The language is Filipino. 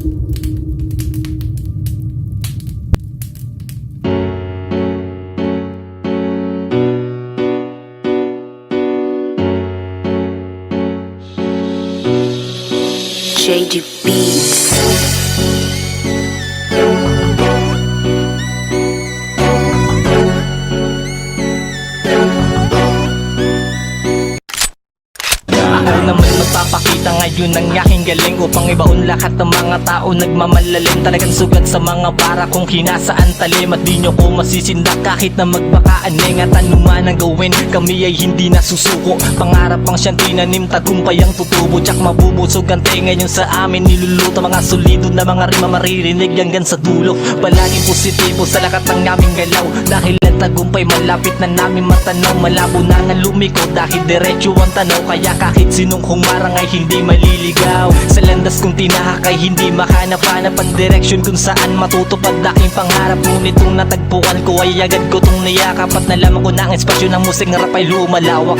JD Beats. Naman magpapakita ngayon ng aking galing upang ibaon lahat ng mga tao nagmamalalim. Talagang sugat sa mga bara kung hinasaan talim. At di nyo ko masisindak kahit na magbakaaning. At anuman ang gawin, kami ay hindi nasusuko. Pangarap ang siyang tinanim, tagumpay ang tutubo. Tsak mabubusog ang tenga ngayon sa amin niluluto. Mga solido na mga rima maririnig hanggang sa dulo. Palaging positibo sa lakat ng aming galaw. Dahil ang tagumpay malapit na namin matanaw. Malabo na nga lumiko dahil diretso ang tanaw. Kaya kahit sinong humarang ay hindi maliligaw. Sa landas kong tinahak ay hindi mahanap-hanap ang direksyon kung saan matutupad aking pangarap. Ngunit kung natagpuan ko ay agad ko tong niyakap. At nalaman ko na ang espasyo ng musik ng rap ay lumalawak.